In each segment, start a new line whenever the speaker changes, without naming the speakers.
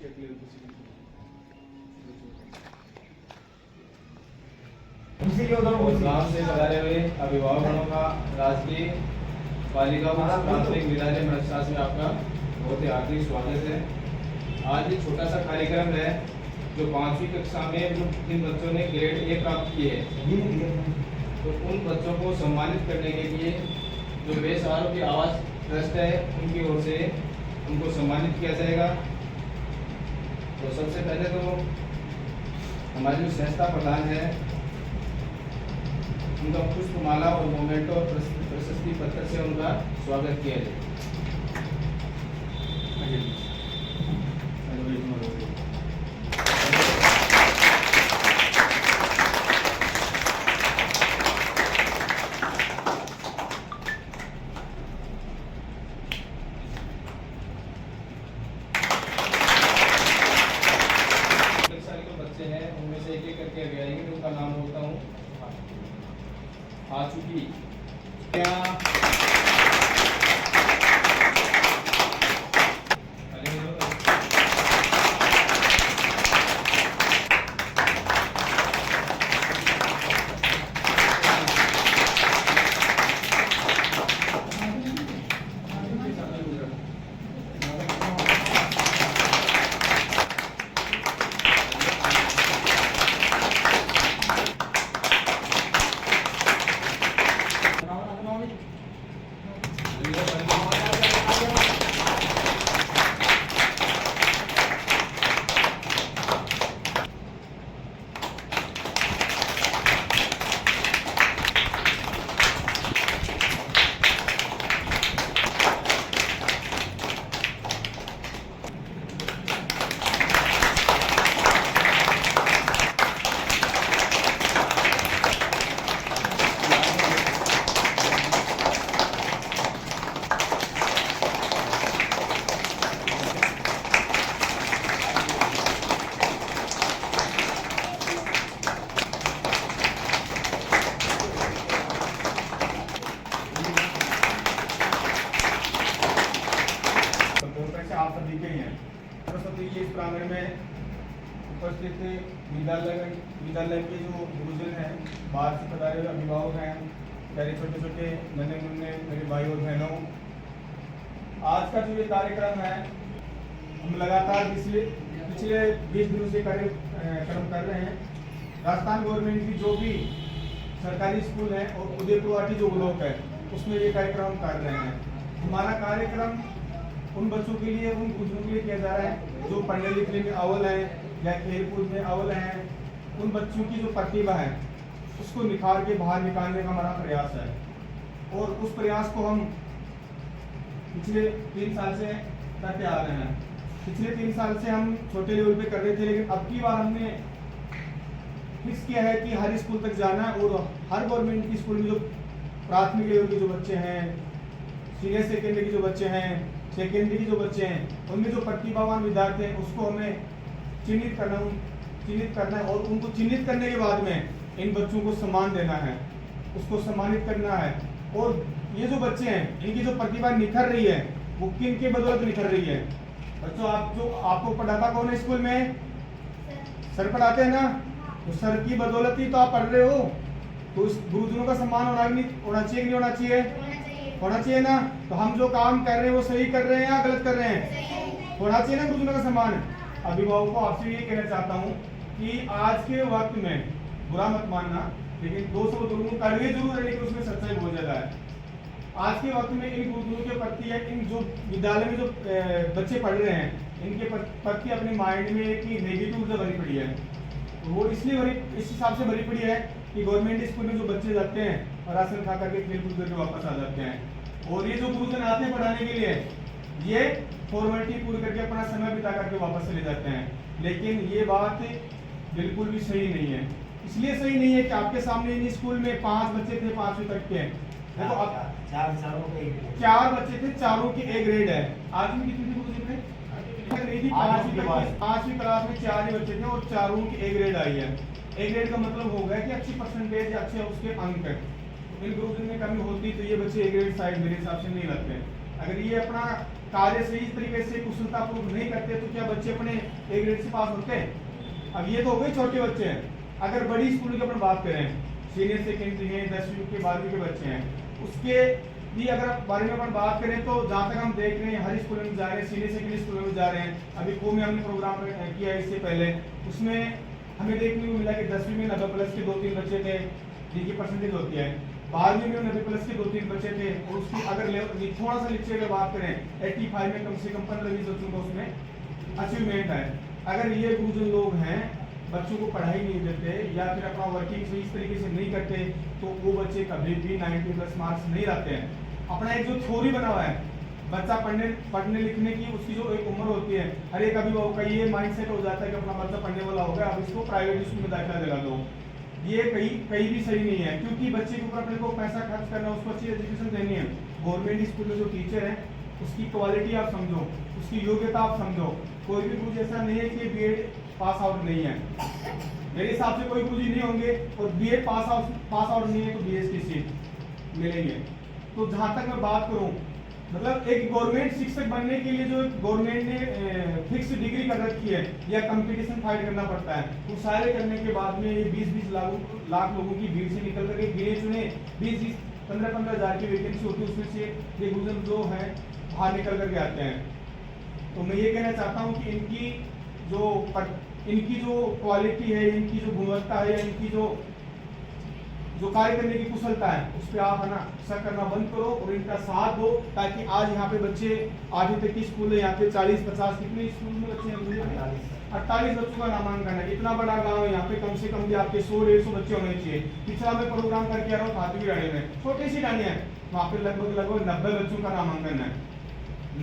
और गांव से पधारे हुए अभिभावकों का राजकीय बालिका प्राथमिक विद्यालय मरकसास में आपका बहुत ही हार्दिक स्वागत है। आज एक छोटा सा कार्यक्रम है जो 5वीं कक्षा में जो जिन बच्चों ने ग्रेड ए प्राप्त किए हैं, तो उन बच्चों को सम्मानित करने के लिए जो बेसहारों की आवाज़ ट्रस्ट है उनकी ओर से उनको सम्मानित किया जाएगा। तो सबसे पहले तो हमारे जो संस्था प्रधान है उनका पुष्पमाला और मोमेंटो और प्रशस्ति पत्र से उनका स्वागत किया जाए। बच्चे हैं उनमें से एक एक करके अभी आएंगे तो उनका नाम बोलता हूँ। आ चुकी
आप सभी के हैं। सरस्वती के इस प्रांगण में उपस्थित विद्यालय के जो गुरुजन हैं, बाहर से पधारे हुए अभिभावक हैं, मेरे छोटे छोटे नन्हे मुन्ने मेरे भाई और बहनों, आज का जो ये कार्यक्रम है हम लगातार पिछले 20 दिनों से कार्यक्रम कर रहे हैं। राजस्थान गवर्नमेंट की जो भी सरकारी स्कूल है और उदयपुर जो ब्लॉक है उसमें ये कार्यक्रम कर रहे हैं। हमारा कार्यक्रम उन बच्चों के लिए, उन गुरुजनों के लिए किया जा रहा है जो पढ़ने लिखने में अव्वल हैं या खेलकूद में अव्वल हैं। उन बच्चों की जो प्रतिभा है उसको निखार के बाहर निकालने का हमारा प्रयास है और उस प्रयास को हम पिछले 3 साल से करते आ रहे हैं। पिछले 3 साल से हम छोटे लेवल पे कर रहे थे, लेकिन अब की बार हमने फिक्स किया है कि हर स्कूल तक जाना है और हर गवर्नमेंट की स्कूल में जो प्राथमिक लेवल के जो बच्चे हैं, सीनियर सेकेंडरी के जो बच्चे हैं, सेकेंडरी के जो बच्चे हैं, उनमें जो प्रतिभावान विद्यार्थी हैं उसको हमें चिन्हित करना है और उनको चिन्हित करने के बाद में इन बच्चों को सम्मान देना है, उसको सम्मानित करना है। और ये जो बच्चे हैं इनकी जो प्रतिभा निखर रही है वो किन के बदौलत निखर रही है? बच्चों, आपको पढ़ाता कौन है स्कूल में? सर पढ़ाते हैं ना, तो सर की बदौलत ही तो आप पढ़ रहे हो। तो उस गुरुजनों का सम्मान होना चाहिए कि नहीं होना चाहिए? होना चाहिए ना। तो हम जो काम कर रहे हैं वो सही कर रहे हैं या गलत कर रहे हैं? होना चाहिए ना गुरुजनों का सम्मान। अभिभावकों को आपसे ये कहना चाहता हूँ कि आज के वक्त में बुरा मत मानना, लेकिन 200 गुरुजन कड़वे जरूर है लेकिन उसमें सच्चाई बहुत ज्यादा है। आज के वक्त में इन गुरुजनों के प्रति या इन जो विद्यालय में जो बच्चे पढ़ रहे हैं इनके प्रति अपने माइंड में एक नेगेटिव ऊर्जा भरी पड़ी है। वो इसलिए इस हिसाब से भरी पड़ी है कि गवर्नमेंट स्कूल में जो बच्चे जाते हैं और राशन खा करके खेल कूद करके वापस आ जाते हैं, और ये जो गुरुजन आते हैं पढ़ाने के लिए ये फॉर्मेलिटी पूरी करके अपना समय बिता करके वापस चले जाते हैं। लेकिन ये बात बिल्कुल भी सही नहीं है। इसलिए सही नहीं है कि आपके सामने इन स्कूल में 5 बच्चे थे 5वीं तक के, देखो अब 4 बच्चे थे, चारों की ए ग्रेड है। आज में कितनी थी गुरुजी में? 5वीं क्लास में 4 ही बच्चे थे और चारों की ए ग्रेड आई है। ए ग्रेड का मतलब हो गया कि अच्छी परसेंटेज, अच्छे उसके अंक है। इन गुरुजन में कमी होती तो ये बच्चे ए ग्रेड शायद मेरे हिसाब से नहीं लगते। अगर ये अपना कार्य सही तरीके से कुशलतापूर्वक नहीं करते तो क्या बच्चे अपने ए ग्रेड से पास होते हैं? अब ये तो हो गए छोटे बच्चे हैं। अगर बड़ी स्कूल की अपन बात करें, सीनियर सेकेंडरी है, 10वीं के 12वीं के बच्चे हैं, उसके भी अगर बारे में अपन बात करें तो जहाँ तक हम देख रहे हैं हर स्कूल में जा रहे हैं, सीनियर सेकेंडरी स्कूल में जा रहे हैं। अभी को में हमने प्रोग्राम किया इससे पहले, उसमें हमें देखने को मिला कि 10वीं में 90+ के 2-3 बच्चे थे जिनकी परसेंटेज होती है, 12वीं में 90+ के 2-3 बच्चे थे, और उसकी अगर थोड़ा सा नीचे अगर बात करें 85 में कम से कम 15-20 बच्चों का उसमें अचीवमेंट है। अगर ये गुरुजन लोग हैं बच्चों को पढ़ाई नहीं देते या फिर अपना वर्किंग से इस तरीके से नहीं करते तो वो बच्चे कभी भी 90+ मार्क्स नहीं लाते हैं। अपना एक जो थ्योरी बना हुआ है बच्चा पढ़ने लिखने की, उसकी जो एक उम्र होती है, हर एक अभिभावक का ये माइंडसेट हो जाता है कि अपना बच्चा पढ़ने वाला होगा, अब इसको प्राइवेट स्कूल में दाखिला दिला दो। ये कहीं भी सही नहीं है, क्योंकि बच्चे के ऊपर अपने को पैसा खर्च करना, उसको अच्छी एजुकेशन देनी है। गवर्नमेंट स्कूल में जो टीचर है उसकी क्वालिटी आप समझो, उसकी योग्यता आप समझो। कोई भी गुरु ऐसा नहीं है कि बीएड पास आउट नहीं है, मेरे हिसाब से कोई गुरु नहीं होंगे और बीएड पास आउट नहीं है तो बीएस की सीट मिलेंगे। तो जहां तक मैं बात करूं, मतलब एक गवर्नमेंट शिक्षक बनने के लिए जो गवर्नमेंट ने फिक्स डिग्री कर रखी है या कंपटीशन फाइट करना पड़ता है, वो सारे करने के बाद में ये 20-20 लाख लोगों की भीड़ से निकल करके गिने चुने 20-20 15-15 हज़ार की वैकेंसी होती है, उसमें से ये गुरुजन जो है बाहर निकल करके आते हैं। तो मैं ये कहना चाहता हूँ कि इनकी जो क्वालिटी है, इनकी जो गुणवत्ता है, इनकी जो कार्य करने की कुशलता है, उस पर आप है ना शक करना बंद करो और इनका साथ दो, ताकि आज यहाँ पे बच्चे 8वीं तक की स्कूल है, यहाँ पे 40-50 कितने स्कूल में बच्चे हैं? 48 बच्चों का नामांकन है। इतना बड़ा गांव है, यहाँ पे कम से कम भी आपके 100-150 बच्चे होने चाहिए। पिछला मैं प्रोग्राम करके आ रहा हूँ हाथी डाणी में, छोटी सी डाणी है, वहाँ पे लगभग 90 बच्चों का नामांकन है।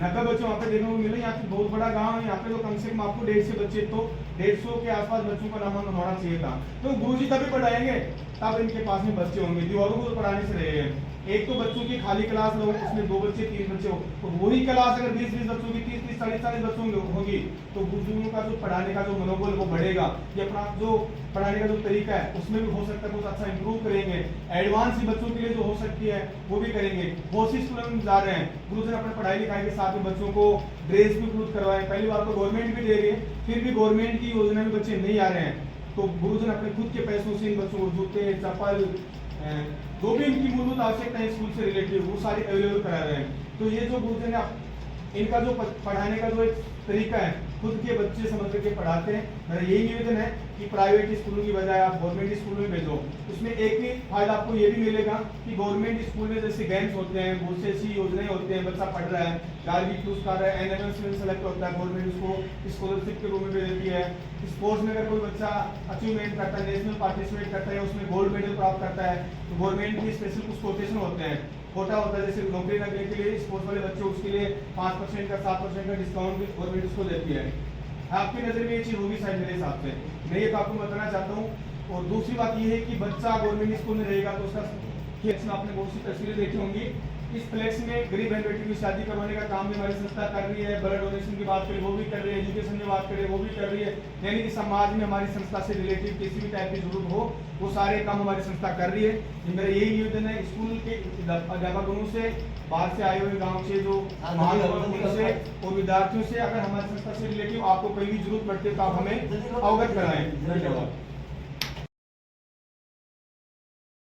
90 बच्चे वहाँ पे देखने को मिले। यहाँ पे बहुत बड़ा गांव है, यहाँ पे तो कम से कम आपको 150 बच्चे, तो 150 के आसपास बच्चों का नामांकन होना चाहिए था। तो गुरुजी तभी पढ़ाएंगे तब इनके पास में बच्चे होंगे, दीवारों को तो पढ़ाने से रहेंगे। एक तो बच्चों की खाली क्लास हो, उसमें 2 बच्चे 3 बच्चे हो, तो वही क्लास अगर 20-20 बच्चों की 30-30 40-40 बच्चों की होगी तो गुरुजनों का जो पढ़ाने का जो मनोबल वो बढ़ेगा। ये अपना जो पढ़ाने का जो तरीका है उसमें भी हो सकता है कुछ अच्छा इंप्रूव करेंगे। एडवांस बच्चों के लिए जो हो सकती है वो भी करेंगे। बहुत सी स्कूलों में जा रहे हैं गुरुजन अपने पढ़ाई लिखाई के साथ में बच्चों को ड्रेस भी उपलब्ध करवाएं। पहली बार तो गवर्नमेंट भी दे रही है, फिर भी गवर्नमेंट की योजना में बच्चे नहीं आ रहे हैं, तो गुरुजन अपने खुद के पैसों से इन बच्चों को जूते, चप्पल, जो भी इनकी मूलभूत आवश्यकता है स्कूल से रिलेटेड वो सारी अवेलेबल करा रहे हैं। तो ये जो गुरुजन है इनका जो पढ़ाने का जो एक तरीका है खुद के बच्चे समझ करके पढ़ाते हैं। मेरा यही निवेदन है कि प्राइवेट स्कूलों की बजाय आप गवर्नमेंट स्कूल में भेजो। उसमें एक ही फायदा आपको ये भी मिलेगा कि गवर्नमेंट स्कूल में जैसे गेम्स होते हैं, बहुत सी ऐसी योजनाएं होती हैं, बच्चा पढ़ रहा है, गार्गी पुरस्कार है, एनएमएस में सेलेक्ट होता है, गवर्नमेंट उसको स्कॉलरशिप के रूप में दे देती है। स्पोर्ट्स में अगर कोई बच्चा अचीवमेंट करता है, नेशनल पार्टिसिपेट करता है, उसमें गोल्ड मेडल प्राप्त करता है, तो गवर्नमेंट की स्पेशल कुछ कोटेशन होते हैं, कोटा होता है, जैसे नौकरी लगने के लिए स्पोर्ट्स वाले बच्चे उसके लिए 5% का 7% का डिस्काउंट भी गवर्नमेंट उसको देती है। आपकी नजर में ये चीज होगी शायद मेरे हिसाब से, मैं ये तो आपको बताना चाहता हूँ। और दूसरी बात ये है कि बच्चा गवर्नमेंट स्कूल में रहेगा तो उसका आपने बहुत सी तस्वीरें देखी होंगी। इस फ्लैक्स में गरीब बहन बेटी की शादी करवाने का काम भी हमारी संस्था कर रही है। ब्लड डोनेशन की बात करें वो भी कर रही है, एजुकेशन की बात करें वो भी कर रही है। यानी कि समाज में हमारी संस्था से रिलेटेड किसी भी टाइप की जरूरत हो वो सारे काम हमारी संस्था कर रही है। मेरा यही निवेदन है स्कूल के अध्यापकों से, बाहर से आए हुए गाँव से जो से और विद्यार्थियों से, अगर हमारी संस्था से रिलेटिव आपको कोई भी जरूरत पड़ती है तो आप हमें अवगत कराएं। धन्यवाद।